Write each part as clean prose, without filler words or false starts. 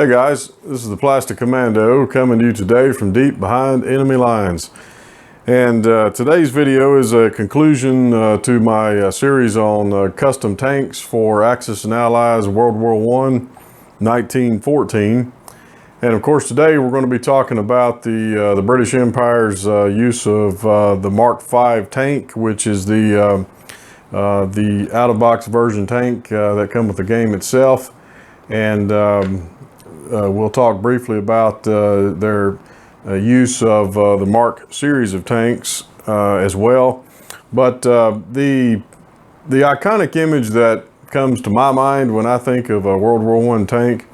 Hey guys, this is the Plastic Commando coming to you today from deep behind enemy lines. And today's video is a conclusion to my series on custom tanks for Axis and Allies World War I, 1914. And of course today we're going to be talking about the British Empire's use of the Mark V tank, which is the out-of-box version tank that comes with the game itself. And we'll talk briefly about their use of the Mark series of tanks as well. But the iconic image that comes to my mind when I think of a World War I tank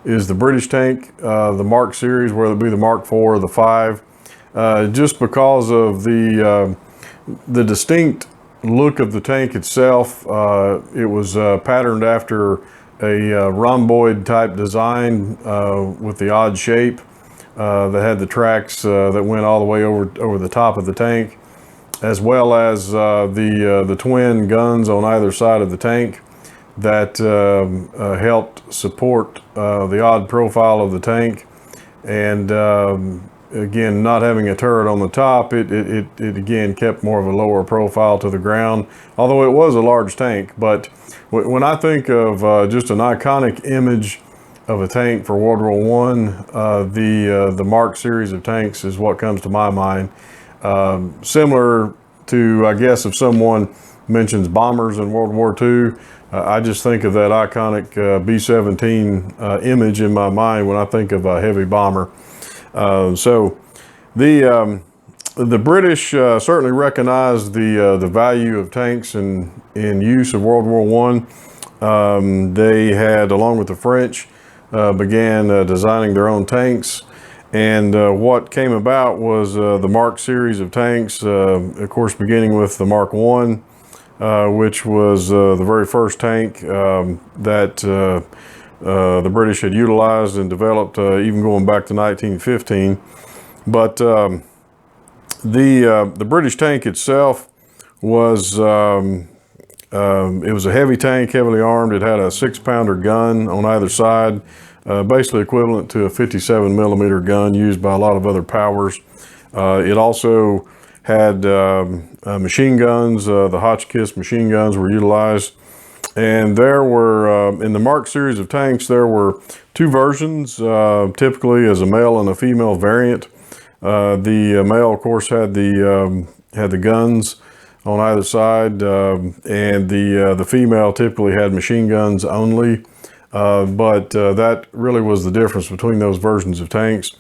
is the British tank, the Mark series, whether it be the Mark IV or the V, just because of the distinct look of the tank itself. It was patterned after a rhomboid type design with the odd shape that had the tracks that went all the way over the top of the tank, as well as the twin guns on either side of the tank that helped support the odd profile of the tank. And again, not having a turret on the top, it again kept more of a lower profile to the ground, although it was a large tank. But when I think of just an iconic image of a tank for World War I, the Mark series of tanks is what comes to my mind. Similar to, I guess, if someone mentions bombers in World War II, I just think of that iconic B-17 image in my mind when I think of a heavy bomber. So the British certainly recognized the value of tanks in use of World War I. They had, along with the French, began designing their own tanks, and what came about was the Mark series of tanks, of course beginning with the Mark I, which was the very first tank that the British had utilized and developed even going back to 1915. But the British tank itself was it was a heavy tank, heavily armed. It had a 6-pounder gun on either side, basically equivalent to a 57 millimeter gun used by a lot of other powers. It also had machine guns. The Hotchkiss machine guns were utilized. And there were, in the Mark series of tanks, there were two versions, typically as a male and a female variant. The male, of course, had the guns on either side, and the female typically had machine guns only. But that really was the difference between those versions of tanks.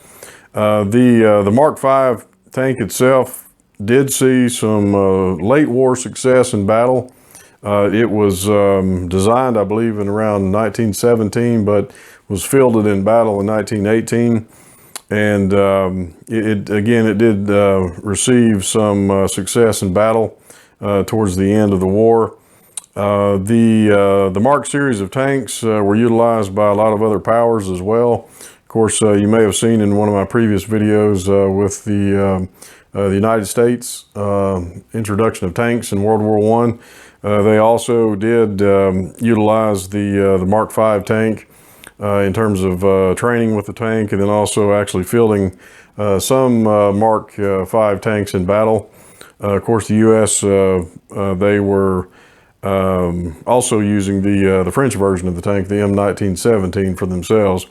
The Mark V tank itself did see some late war success in battle. It was designed, I believe, in around 1917, but was fielded in battle in 1918. And it did receive some success in battle towards the end of the war. The Mark series of tanks were utilized by a lot of other powers as well. Of course, you may have seen in one of my previous videos with the United States introduction of tanks in World War I. They also did utilize the Mark V tank in terms of training with the tank, and then also actually fielding some Mark V tanks in battle. Of course, the U.S., they were also using the French version of the tank, the M1917, for themselves.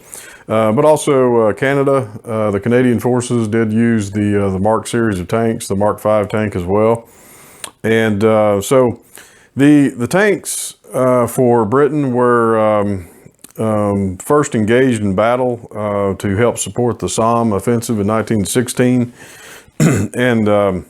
But also Canada, the Canadian forces did use the Mark series of tanks, the Mark V tank as well. And so the tanks for Britain were first engaged in battle to help support the Somme offensive in 1916, and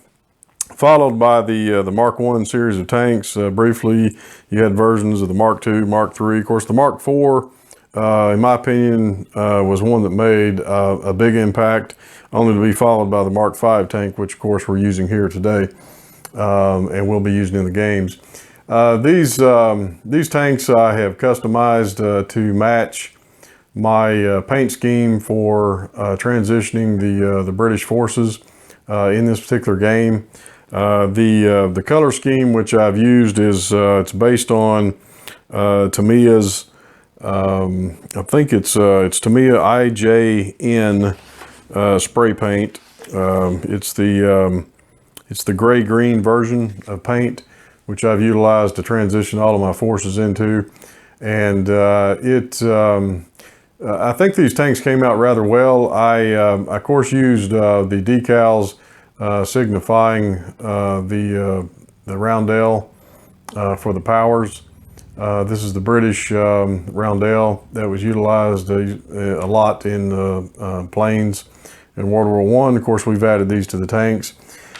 followed by the Mark I series of tanks. Briefly, you had versions of the Mark II, Mark III. Of course, the Mark IV, in my opinion, was one that made a big impact, only to be followed by the Mark V tank, which of course we're using here today, and we'll be using in the games. These tanks I have customized to match my paint scheme for transitioning the British forces in this particular game. The color scheme which I've used is it's based on Tamiya's I think it's Tamiya IJN spray paint. It's the gray-green version of paint, which I've utilized to transition all of my forces into. And I think these tanks came out rather well. I of course used the decals signifying the Roundel for the powers. This is the British Roundel that was utilized a lot in planes in World War I. Of course, we've added these to the tanks.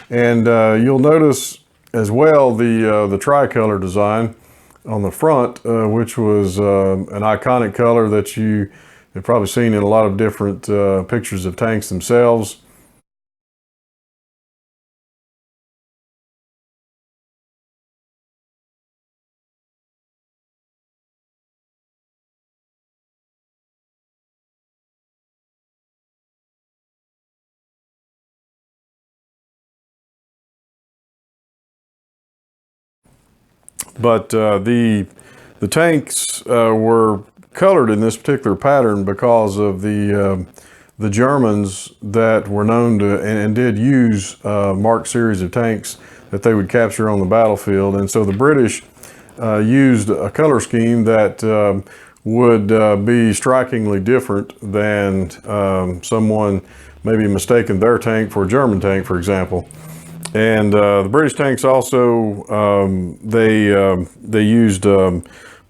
And you'll notice as well the tricolor design on the front, which was an iconic color that you have probably seen in a lot of different pictures of tanks themselves. But the tanks were colored in this particular pattern because of the Germans that were known to and did use marked series of tanks that they would capture on the battlefield. And so the British used a color scheme that would be strikingly different than someone maybe mistaken their tank for a German tank, for example. And the British tanks also, they used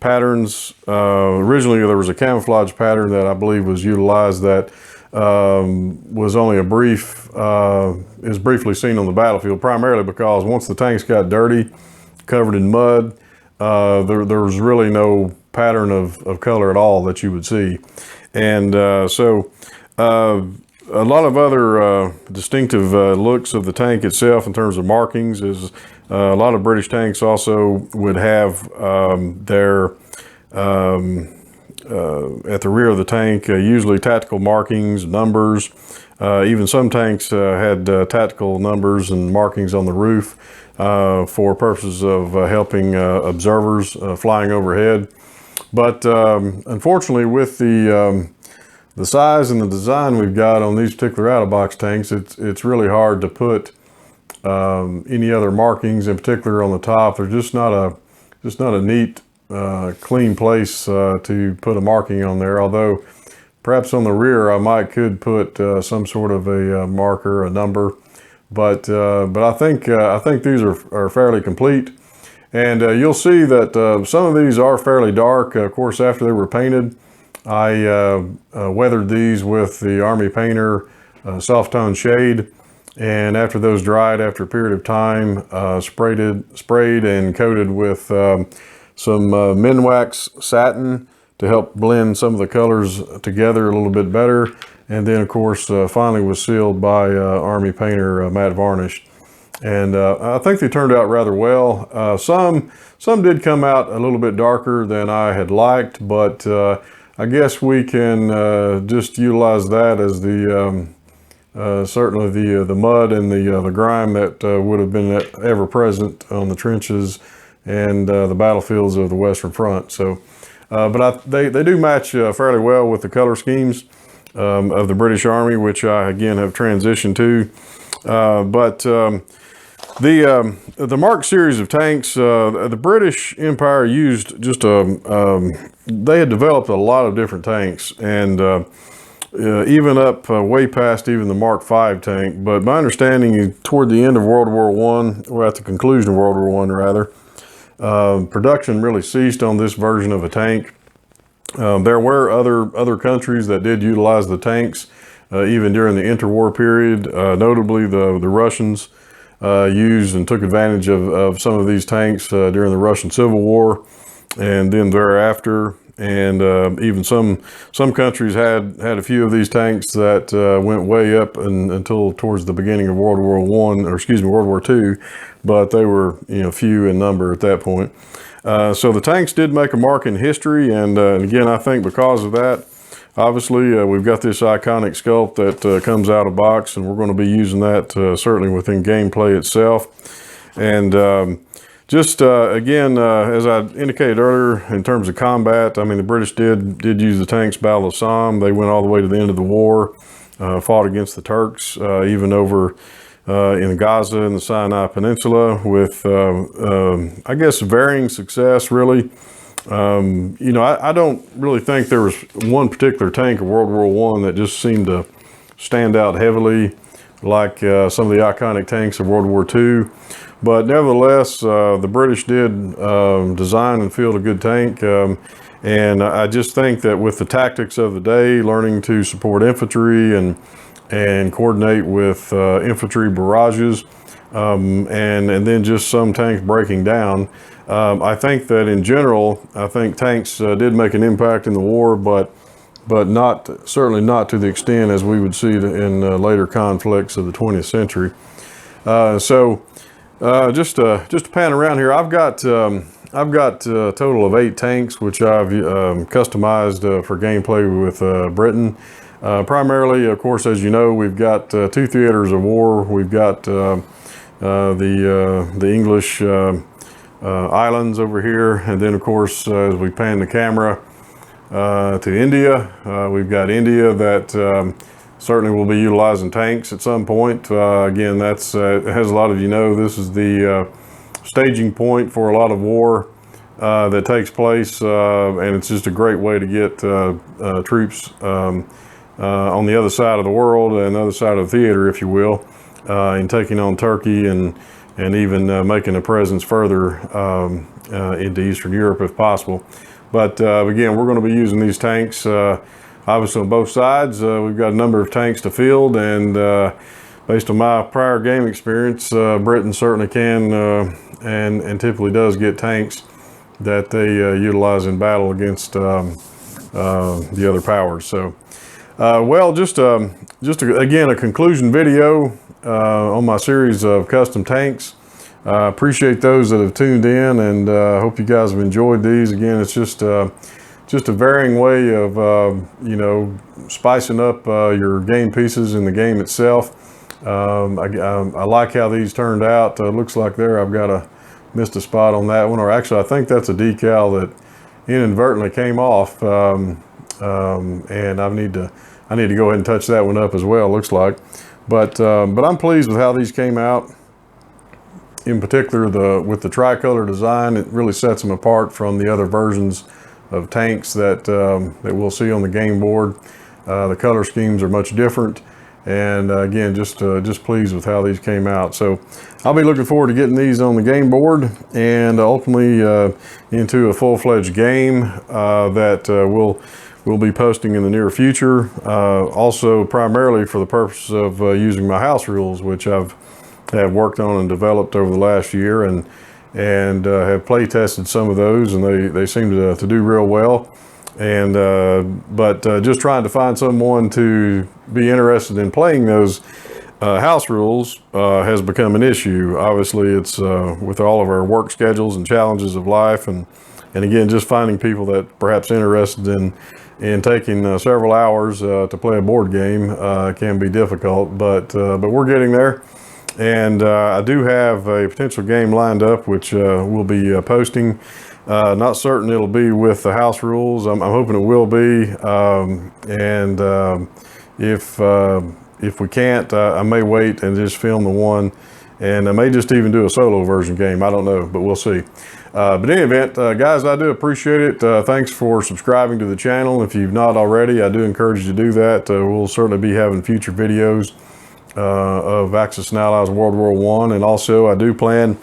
patterns. Originally there was a camouflage pattern that I believe was utilized that was only a is briefly seen on the battlefield, primarily because once the tanks got dirty, covered in mud, there was really no pattern of color at all that you would see. And a lot of other distinctive looks of the tank itself in terms of markings is a lot of British tanks also would have their at the rear of the tank usually tactical markings, numbers. Even some tanks had tactical numbers and markings on the roof for purposes of helping observers flying overhead. But unfortunately, with the size and the design we've got on these particular out-of-box tanks, it's really hard to put any other markings, in particular on the top. They're just not a neat, clean place to put a marking on there. Although perhaps on the rear I could put some sort of a marker, a number, but I think these are fairly complete. And you'll see that some of these are fairly dark. Of course, after they were painted, I weathered these with the Army Painter soft tone shade, and after those dried after a period of time, sprayed and coated with some Minwax satin to help blend some of the colors together a little bit better, and then of course finally was sealed by Army Painter matte varnish. And I think they turned out rather well. Some did come out a little bit darker than I had liked, but I guess we can just utilize that as the certainly the mud and the grime that would have been ever present on the trenches and the battlefields of the Western Front. So, but they do match fairly well with the color schemes of the British Army, which I again have transitioned to. The Mark series of tanks, the British Empire used just they had developed a lot of different tanks, and even up way past even the Mark V tank. But my understanding, toward the end of World War I, or at the conclusion of World War I rather, production really ceased on this version of a tank. There were other countries that did utilize the tanks even during the interwar period, notably the Russians. Used and took advantage of some of these tanks during the Russian Civil War and then thereafter, and even some countries had a few of these tanks that went way up until towards the beginning of World War World War II, but they were few in number at that point. So the tanks did make a mark in history, and again, I think because of that, obviously, we've got this iconic sculpt that comes out of box, and we're going to be using that certainly within gameplay itself. And Just again, as I indicated earlier, in terms of combat, I mean, the British did use the tanks, Battle of Somme. They went all the way to the end of the war, fought against the Turks, even over in Gaza and the Sinai Peninsula with, I guess, varying success, really. You know, I don't really think there was one particular tank of World War I that just seemed to stand out heavily like some of the iconic tanks of World War II. But nevertheless, the British did design and field a good tank. And I just think that with the tactics of the day, learning to support infantry and coordinate with infantry barrages, and then just some tanks breaking down, I think that in general, I think tanks did make an impact in the war, but certainly not to the extent as we would see in later conflicts of the 20th century. Just to pan around here, I've got a total of 8 tanks, which I've customized for gameplay with Britain. Primarily, of course, as you know, we've got 2 theaters of war. We've got the English islands over here, and then of course, as we pan the camera to India, we've got India that certainly will be utilizing tanks at some point. Again, that's as a lot of you know, this is the staging point for a lot of war that takes place, and it's just a great way to get troops on the other side of the world and the other side of the theater, if you will, in taking on Turkey and even making a presence further into Eastern Europe if possible. But again, we're going to be using these tanks obviously on both sides. We've got a number of tanks to field, and based on my prior game experience, Britain certainly can and typically does get tanks that they utilize in battle against the other powers. So, well, again, a conclusion video on my series of custom tanks. Appreciate those that have tuned in, and hope you guys have enjoyed these. Again, it's just a varying way of you know, spicing up your game pieces in the game itself. I like how these turned out. Looks like I've missed a spot on that one, or actually I think that's a decal that inadvertently came off, and I need to go ahead and touch that one up as well, looks like. But I'm pleased with how these came out. In particular, with the tricolor design, it really sets them apart from the other versions of tanks that we'll see on the game board. The color schemes are much different, and again, just pleased with how these came out. So I'll be looking forward to getting these on the game board and ultimately into a full-fledged game that we'll be posting in the near future. Also, primarily for the purpose of using my house rules, which I've worked on and developed over the last year, and have play tested some of those, and they seem to do real well. And but just trying to find someone to be interested in playing those house rules has become an issue. Obviously, it's with all of our work schedules and challenges of life, and again, just finding people that perhaps interested in taking several hours to play a board game can be difficult. But we're getting there. And I do have a potential game lined up, which we'll be posting. Not certain it'll be with the house rules. I'm hoping it will be. If we can't, I may wait and just film the one, and I may just even do a solo version game. I don't know, but we'll see. But in any event, guys, I do appreciate it. Thanks for subscribing to the channel. If you've not already, I do encourage you to do that. We'll certainly be having future videos of Axis and Allies World War I, and also I do plan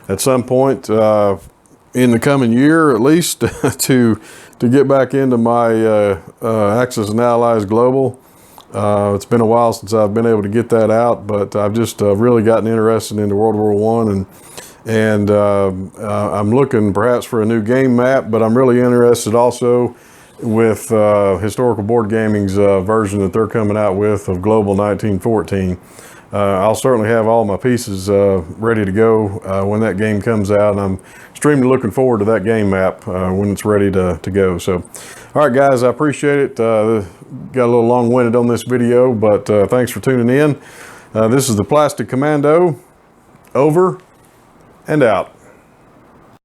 at some point in the coming year, at least, to get back into my Axis and Allies Global. It's been a while since I've been able to get that out, but I've just really gotten interested into World War I, and I'm looking perhaps for a new game map, but I'm really interested also with Historical Board Gaming's version that they're coming out with of Global 1914. I'll certainly have all my pieces ready to go when that game comes out, and I'm extremely looking forward to that game map when it's ready to go. So, all right, guys, I appreciate it. Got a little long-winded on this video, but thanks for tuning in. This is the Plastic Commando, over and out.